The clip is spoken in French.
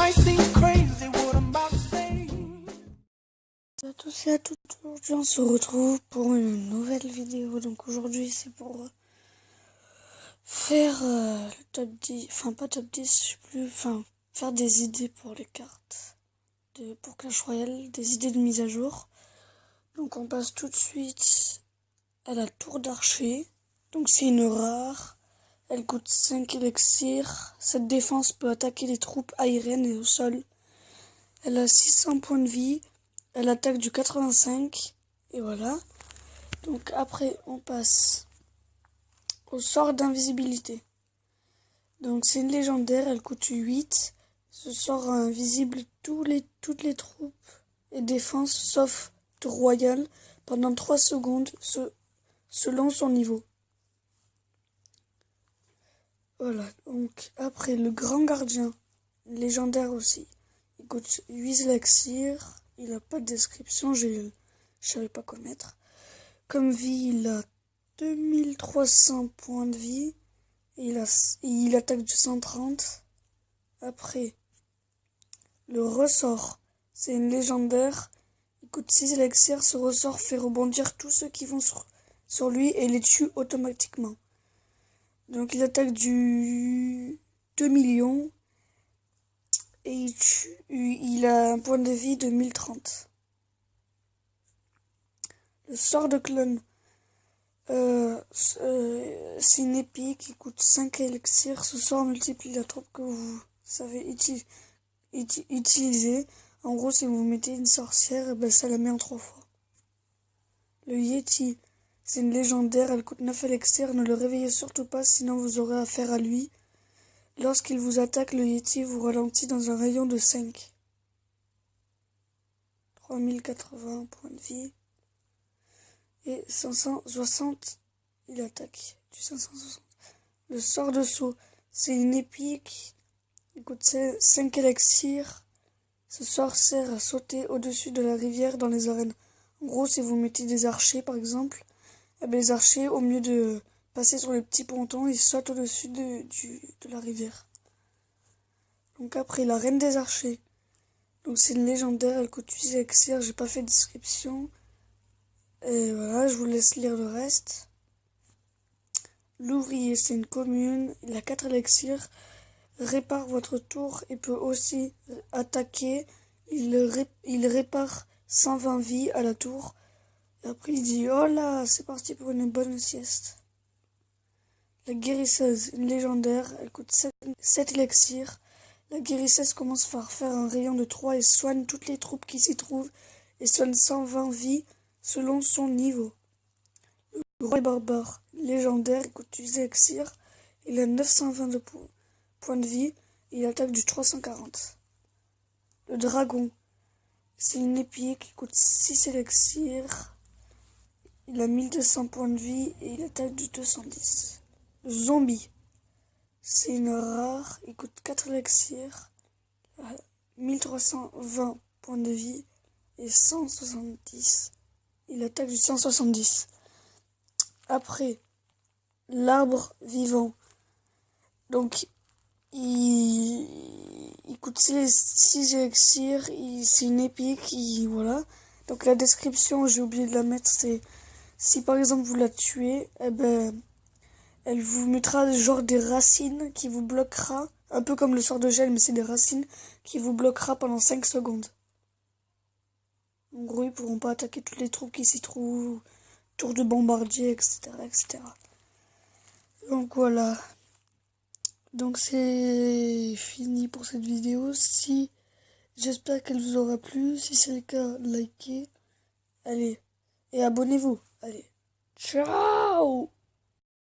might seem crazy what I'm about to say. Bonjour à tous et à toutes, aujourd'hui on se retrouve pour une nouvelle vidéo. Donc aujourd'hui c'est pour faire le top 10, enfin pas top 10, je sais plus, enfin faire des idées pour les cartes pour Clash Royale, des idées de mise à jour. Donc on passe tout de suite à la tour d'archer. Donc c'est une rare, elle coûte 5 élixirs, cette défense peut attaquer les troupes aériennes et au sol. Elle a 600 points de vie. Elle attaque du 85. Et voilà. Donc après, on passe au sort d'invisibilité. Donc c'est une légendaire, elle coûte 8. Ce sort rend invisible toutes les troupes et défenses sauf tour royale pendant 3 secondes selon son niveau. Voilà. Donc après, le grand gardien, légendaire aussi. Il coûte 8 élixirs. Il n'a pas de description, je savais pas quoi mettre. Comme vie, il a 2300 points de vie. Et il attaque du 130. Après, le ressort, c'est une légendaire. Il coûte 6 élixirs. Ce ressort fait rebondir tous ceux qui vont sur lui et les tue automatiquement. Donc il attaque du 2 millions. Et il a un point de vie de 1030. Le sort de clone, c'est une épée qui coûte 5 élixirs. Ce sort multiplie la troupe que vous savez utiliser. En gros, si vous mettez une sorcière, ça la met en 3 fois. Le Yeti, c'est une légendaire. Elle coûte 9 élixirs. Ne le réveillez surtout pas, sinon vous aurez affaire à lui. Lorsqu'il vous attaque, le Yeti vous ralentit dans un rayon de 5. 3080 points de vie. Et 560, il attaque du 560. Le sort de saut, c'est une épique. Il coûte 5 élixirs. Ce sort sert à sauter au-dessus de la rivière dans les arènes. En gros, si vous mettez des archers par exemple, les archers, au mieux de passer sur les petits pontons, ils sautent au-dessus de la rivière. Donc après, la reine des archers. Donc c'est une légendaire, elle coûte 8 élixirs, j'ai pas fait de description. Et voilà, je vous laisse lire le reste. L'ouvrier, c'est une commune, il a 4 élixirs, répare votre tour et peut aussi attaquer. Il répare 120 vies à la tour. Et après il dit, oh là, c'est parti pour une bonne sieste. La guérisseuse, une légendaire, elle coûte 7 élixirs. La guérisseuse commence par faire un rayon de 3 et soigne toutes les troupes qui s'y trouvent et soigne 120 vies selon son niveau. Le roi barbare, légendaire, il coûte 8 élixirs. Il a 922 points de vie et il attaque du 340. Le dragon, c'est une épée qui coûte 6 élixirs. Il a 1200 points de vie et il attaque du 210. Le zombie, c'est une rare, il coûte 4 élixirs, 1320 points de vie et 170. Il attaque du 170. Après, l'arbre vivant. Donc, il coûte 6 élixirs, c'est une épée qui, voilà. Donc la description, j'ai oublié de la mettre, c'est si par exemple vous la tuez, elle vous mettra genre des racines qui vous bloquera, un peu comme le sort de gel, mais c'est des racines qui vous bloquera pendant 5 secondes. En gros, ils pourront pas attaquer toutes les troupes qui s'y trouvent, tour de bombardier, etc., etc. Donc voilà. Donc c'est fini pour cette vidéo. J'espère qu'elle vous aura plu. Si c'est le cas, likez. Allez. Et abonnez-vous. Allez. Ciao!